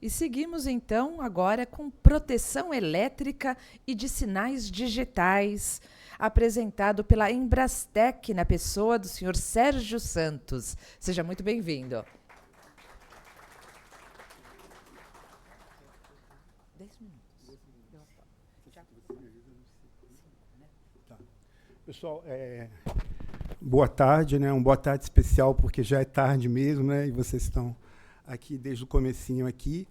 E seguimos então agora com proteção elétrica e de sinais digitais, apresentado pela Embrastec na pessoa do senhor Sérgio Santos. Seja muito bem-vindo. Pessoal, boa tarde, né? Boa tarde especial, porque já é tarde mesmo, né? E vocês estão aqui desde o comecinho aqui.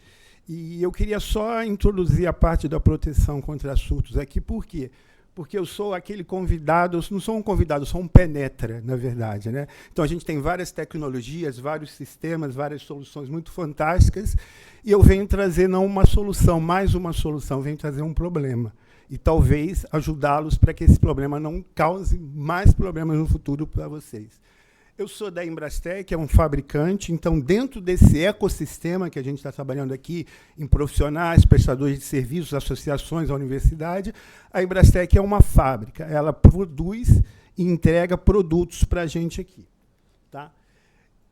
E eu queria só introduzir a parte da proteção contra surtos aqui. Por quê? Porque eu sou aquele convidado, eu não sou um convidado, eu sou um penetra, na verdade, né? Então, a gente tem várias tecnologias, vários sistemas, várias soluções muito fantásticas, e eu venho trazer não uma solução, mais uma solução, venho trazer um problema. E talvez ajudá-los para que esse problema não cause mais problemas no futuro para vocês. Eu sou da Embrastec, que é um fabricante, então, dentro desse ecossistema que a gente está trabalhando aqui, em profissionais, prestadores de serviços, associações, a universidade, a Embrastec é uma fábrica. Ela produz e entrega produtos para a gente aqui. Tá?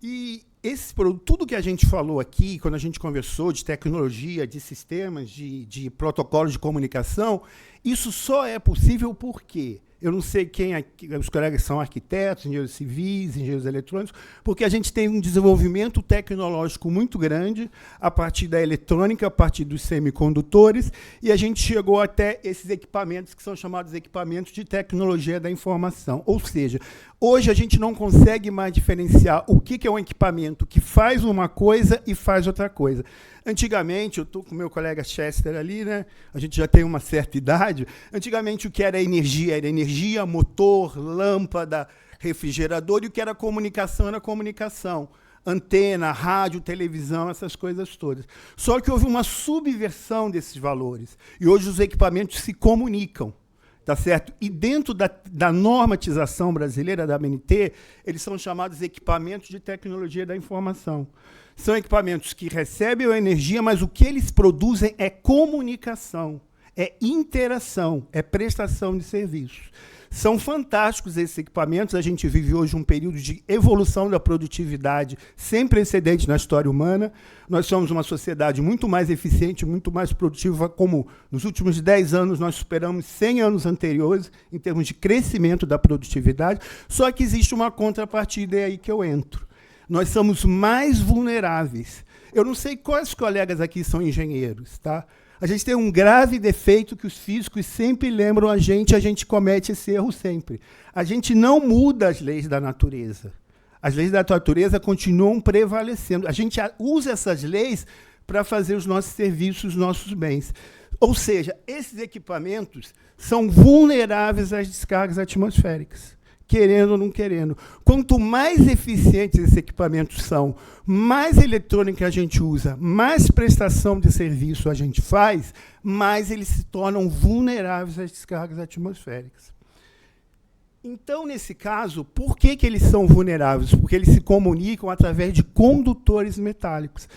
E esse produto, tudo que a gente falou aqui, quando a gente conversou de tecnologia, de sistemas, de protocolos de comunicação, isso só é possível porque eu não sei quem aqui, os colegas são arquitetos, engenheiros civis, engenheiros eletrônicos, porque a gente tem um desenvolvimento tecnológico muito grande a partir da eletrônica, a partir dos semicondutores, e a gente chegou até esses equipamentos que são chamados equipamentos de tecnologia da informação. Ou seja, hoje a gente não consegue mais diferenciar o que é um equipamento que faz uma coisa e faz outra coisa. Antigamente, eu estou com o meu colega Chester ali, né? A gente já tem uma certa idade. Antigamente, o que era energia, motor, lâmpada, refrigerador, e o que era comunicação. Antena, rádio, televisão, essas coisas todas. Só que houve uma subversão desses valores. E hoje os equipamentos se comunicam. Tá certo? E dentro da normatização brasileira, da ABNT, eles são chamados equipamentos de tecnologia da informação. São equipamentos que recebem a energia, mas o que eles produzem é comunicação, é interação, é prestação de serviços. São fantásticos esses equipamentos. A gente vive hoje um período de evolução da produtividade sem precedente na história humana. Nós somos uma sociedade muito mais eficiente, muito mais produtiva, como nos últimos 10 anos nós superamos 100 anos anteriores em termos de crescimento da produtividade, só que existe uma contrapartida, é aí que eu entro. Nós somos mais vulneráveis. Eu não sei quais colegas aqui são engenheiros, tá? A gente tem um grave defeito que os físicos sempre lembram a gente comete esse erro sempre. A gente não muda as leis da natureza. As leis da natureza continuam prevalecendo. A gente usa essas leis para fazer os nossos serviços, os nossos bens. Ou seja, esses equipamentos são vulneráveis às descargas atmosféricas, querendo ou não querendo. Quanto mais eficientes esses equipamentos são, mais eletrônica a gente usa, mais prestação de serviço a gente faz, mais eles se tornam vulneráveis às descargas atmosféricas. Então, nesse caso, por que eles são vulneráveis? Porque eles se comunicam através de condutores metálicos.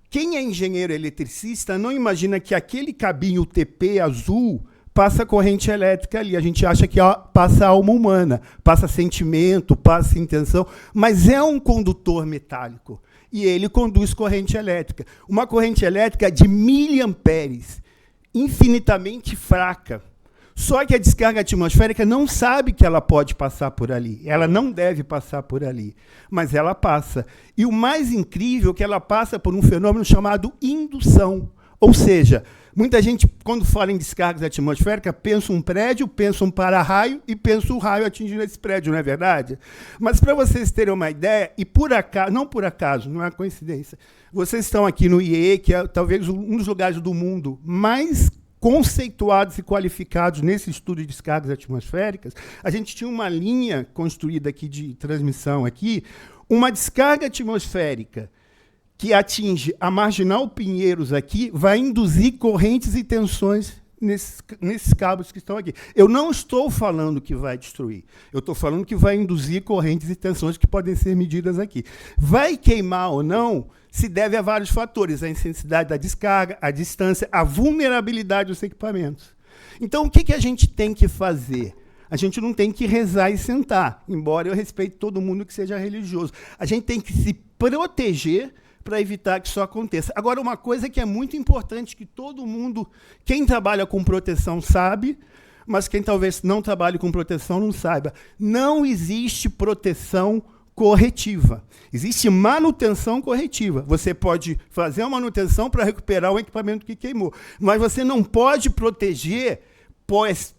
Quem é engenheiro eletricista não imagina que aquele cabinho UTP azul passa corrente elétrica ali. A gente acha que passa alma humana, passa sentimento, passa intenção, mas é um condutor metálico. E ele conduz corrente elétrica. Uma corrente elétrica de miliamperes, infinitamente fraca. Só que a descarga atmosférica não sabe que ela pode passar por ali. Ela não deve passar por ali, mas ela passa. E o mais incrível é que ela passa por um fenômeno chamado indução. Ou seja, muita gente, quando fala em descargas atmosféricas, pensa um prédio, pensa um para-raio e pensa o raio atingindo esse prédio, não é verdade? Mas, para vocês terem uma ideia, e por acaso, não é coincidência, vocês estão aqui no IEE, que é talvez um dos lugares do mundo mais conceituados e qualificados nesse estudo de descargas atmosféricas. A gente tinha uma linha construída aqui de transmissão, aqui, uma descarga atmosférica que atinge a Marginal Pinheiros aqui, vai induzir correntes e tensões nesses cabos que estão aqui. Eu não estou falando que vai destruir. Eu estou falando que vai induzir correntes e tensões que podem ser medidas aqui. Vai queimar ou não se deve a vários fatores: a intensidade da descarga, a distância, a vulnerabilidade dos equipamentos. Então, o que a gente tem que fazer? A gente não tem que rezar e sentar, embora eu respeite todo mundo que seja religioso. A gente tem que se proteger para evitar que isso aconteça. Agora, uma coisa que é muito importante, que todo mundo, quem trabalha com proteção sabe, mas quem talvez não trabalhe com proteção não saiba. Não existe proteção corretiva. Existe manutenção corretiva. Você pode fazer a manutenção para recuperar o equipamento que queimou, mas você não pode proteger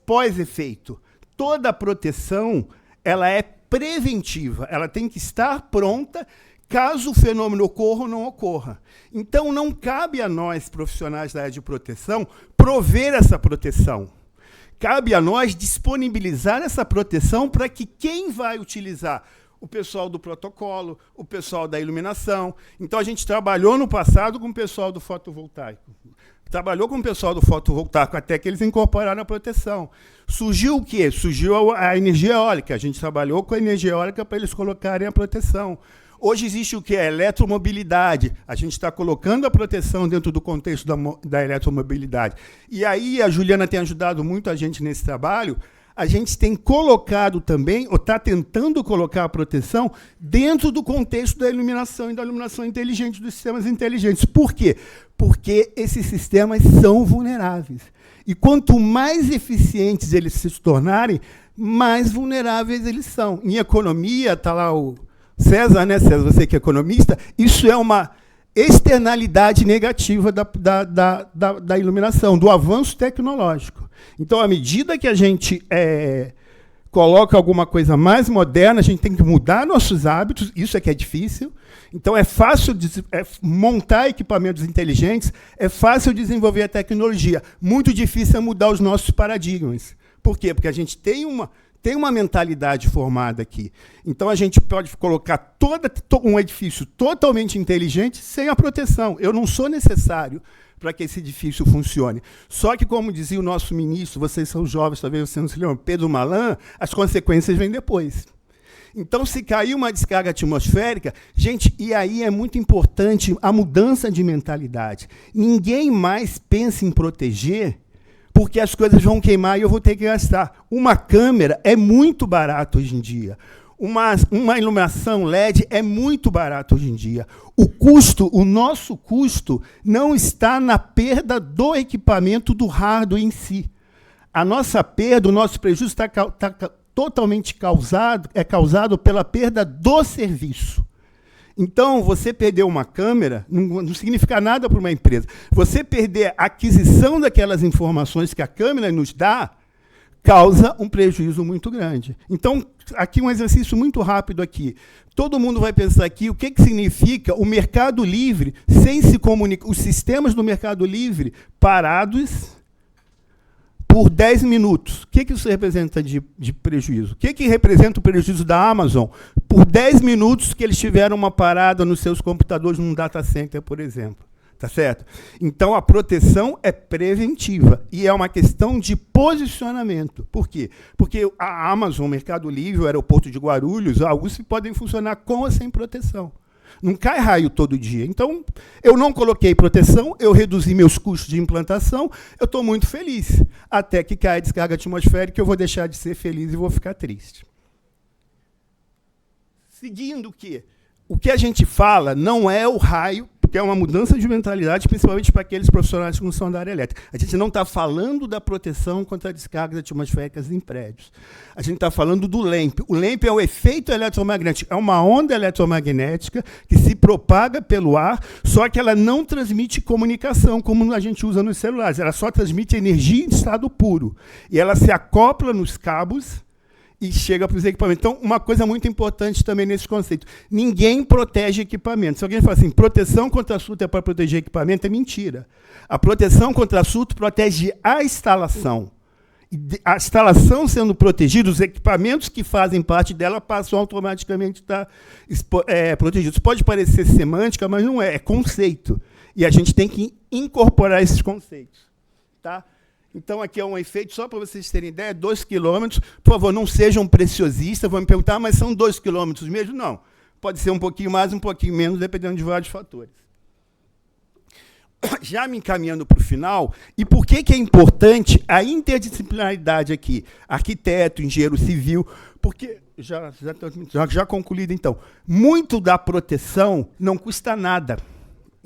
pós-efeito. Toda proteção ela é preventiva, ela tem que estar pronta caso o fenômeno ocorra ou não ocorra. Então, não cabe a nós, profissionais da área de proteção, prover essa proteção. Cabe a nós disponibilizar essa proteção para que quem vai utilizar, o pessoal do protocolo, o pessoal da iluminação. Então, a gente trabalhou no passado com o pessoal do fotovoltaico. Trabalhou com o pessoal do fotovoltaico até que eles incorporaram a proteção. Surgiu o quê? Surgiu a energia eólica. A gente trabalhou com a energia eólica para eles colocarem a proteção. Hoje existe o quê? A eletromobilidade. A gente está colocando a proteção dentro do contexto da eletromobilidade. E aí a Juliana tem ajudado muito a gente nesse trabalho. A gente tem colocado também, ou está tentando colocar a proteção dentro do contexto da iluminação e da iluminação inteligente, dos sistemas inteligentes. Por quê? Porque esses sistemas são vulneráveis. E quanto mais eficientes eles se tornarem, mais vulneráveis eles são. Em economia, está lá o César, né, César, você que é economista, isso é uma externalidade negativa da iluminação, do avanço tecnológico. Então, à medida que a gente coloca alguma coisa mais moderna, a gente tem que mudar nossos hábitos, isso é que é difícil. Então, é fácil montar equipamentos inteligentes, é fácil desenvolver a tecnologia. Muito difícil é mudar os nossos paradigmas. Por quê? Porque a gente tem uma mentalidade formada aqui. Então, a gente pode colocar um edifício totalmente inteligente sem a proteção. Eu não sou necessário para que esse edifício funcione. Só que, como dizia o nosso ministro, vocês são jovens, talvez você não se lembram, Pedro Malan, as consequências vêm depois. Então, se cair uma descarga atmosférica, gente, e aí é muito importante a mudança de mentalidade. Ninguém mais pensa em proteger porque as coisas vão queimar e eu vou ter que gastar. Uma câmera é muito barato hoje em dia. Uma iluminação LED é muito barato hoje em dia. O nosso custo, não está na perda do equipamento, do hardware em si. A nossa perda, o nosso prejuízo está totalmente causado pela perda do serviço. Então, você perder uma câmera não significa nada para uma empresa. Você perder a aquisição daquelas informações que a câmera nos dá, causa um prejuízo muito grande. Então, aqui um exercício muito rápido aqui. Todo mundo vai pensar aqui o que significa o Mercado Livre sem se comunicar, os sistemas do Mercado Livre parados por 10 minutos. O que isso representa de prejuízo? O que representa o prejuízo da Amazon por 10 minutos que eles tiveram uma parada nos seus computadores num data center, por exemplo? Tá certo? Então, a proteção é preventiva e é uma questão de posicionamento. Por quê? Porque a Amazon, o Mercado Livre, o aeroporto de Guarulhos, alguns podem funcionar com ou sem proteção. Não cai raio todo dia. Então, eu não coloquei proteção, eu reduzi meus custos de implantação, eu estou muito feliz. Até que caia a descarga atmosférica, eu vou deixar de ser feliz e vou ficar triste. Seguindo o que a gente fala não é o raio, porque é uma mudança de mentalidade, principalmente para aqueles profissionais que não são da área elétrica. A gente não está falando da proteção contra descargas atmosféricas em prédios. A gente está falando do LEMP. O LEMP é o efeito eletromagnético. É uma onda eletromagnética que se propaga pelo ar, só que ela não transmite comunicação, como a gente usa nos celulares. Ela só transmite energia em estado puro. E ela se acopla nos cabos e chega para os equipamentos. Então, uma coisa muito importante também nesse conceito. Ninguém protege equipamento. Se alguém fala assim, proteção contra surto é para proteger equipamento, é mentira. A proteção contra surto protege a instalação. A instalação sendo protegida, os equipamentos que fazem parte dela passam automaticamente a estar protegidos. Pode parecer semântica, mas não é. É conceito. E a gente tem que incorporar esses conceitos. Tá? Então, aqui é um efeito, só para vocês terem ideia, 2 quilômetros. Por favor, não sejam preciosistas, vão me perguntar, mas são 2 quilômetros mesmo? Não. Pode ser um pouquinho mais, um pouquinho menos, dependendo de vários fatores. Já me encaminhando para o final, e por que é importante a interdisciplinaridade aqui? Arquiteto, engenheiro civil, porque, já concluído então, muito da proteção não custa nada.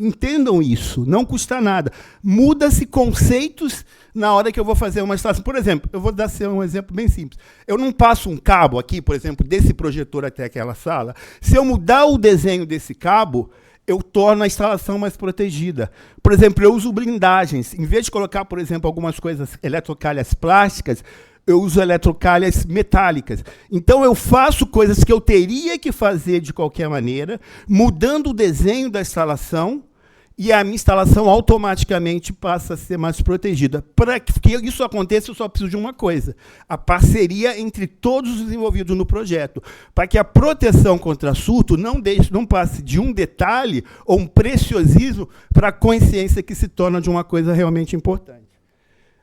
Entendam isso, não custa nada. Muda-se conceitos na hora que eu vou fazer uma instalação. Por exemplo, eu vou dar um exemplo bem simples. Eu não passo um cabo aqui, por exemplo, desse projetor até aquela sala. Se eu mudar o desenho desse cabo, eu torno a instalação mais protegida. Por exemplo, eu uso blindagens. Em vez de colocar, por exemplo, algumas coisas, eletrocalhas plásticas, eu uso eletrocalhas metálicas. Então, eu faço coisas que eu teria que fazer de qualquer maneira, mudando o desenho da instalação, e a minha instalação automaticamente passa a ser mais protegida. Para que isso aconteça, eu só preciso de uma coisa: a parceria entre todos os envolvidos no projeto, para que a proteção contra surto não passe de um detalhe ou um preciosismo para a consciência que se torna de uma coisa realmente importante.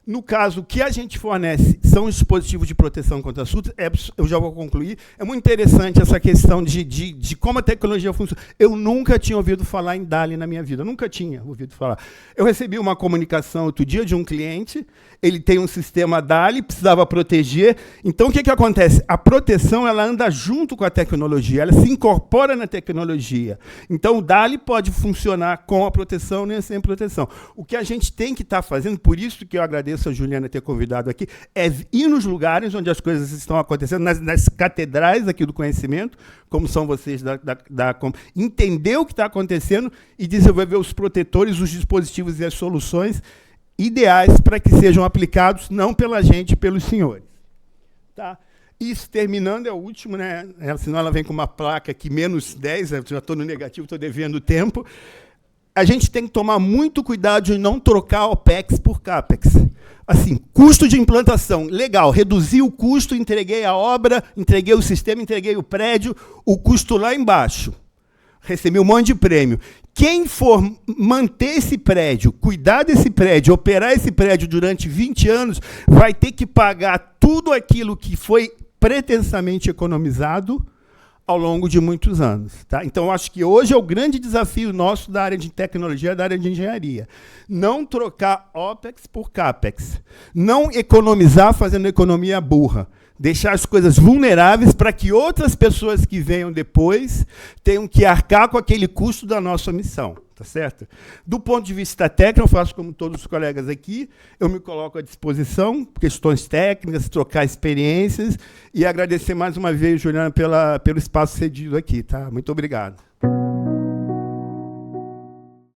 No caso, o que a gente fornece são os dispositivos de proteção contra surtos. Eu já vou concluir. É muito interessante essa questão de como a tecnologia funciona. Eu nunca tinha ouvido falar em DALI na minha vida. Nunca tinha ouvido falar. Eu recebi uma comunicação outro dia de um cliente. Ele tem um sistema DALI, precisava proteger. Então, o que acontece? A proteção ela anda junto com a tecnologia. Ela se incorpora na tecnologia. Então, o DALI pode funcionar com a proteção, nem sem proteção. O que a gente tem que estar fazendo, por isso que eu agradeço a Juliana ter convidado aqui, é ir nos lugares onde as coisas estão acontecendo, nas catedrais aqui do conhecimento, como são vocês, entender o que está acontecendo e desenvolver os protetores, os dispositivos e as soluções ideais para que sejam aplicados, não pela gente, pelos senhores. Tá? Isso, terminando, é o último, né? Senão ela vem com uma placa aqui, -10, eu já estou no negativo, estou devendo tempo. A gente tem que tomar muito cuidado de não trocar OPEX por CAPEX. Assim, custo de implantação, legal, reduzi o custo, entreguei a obra, entreguei o sistema, entreguei o prédio, o custo lá embaixo. Recebi um monte de prêmio. Quem for manter esse prédio, cuidar desse prédio, operar esse prédio durante 20 anos, vai ter que pagar tudo aquilo que foi pretensamente economizado ao longo de muitos anos. Tá? Então, eu acho que hoje é o grande desafio nosso da área de tecnologia, da área de engenharia. Não trocar OPEX por CAPEX. Não economizar fazendo economia burra. Deixar as coisas vulneráveis para que outras pessoas que venham depois tenham que arcar com aquele custo da nossa missão. Tá certo? Do ponto de vista técnico, eu faço como todos os colegas aqui, eu me coloco à disposição, questões técnicas, trocar experiências, e agradecer mais uma vez, Juliana, pelo espaço cedido aqui. Tá? Muito obrigado.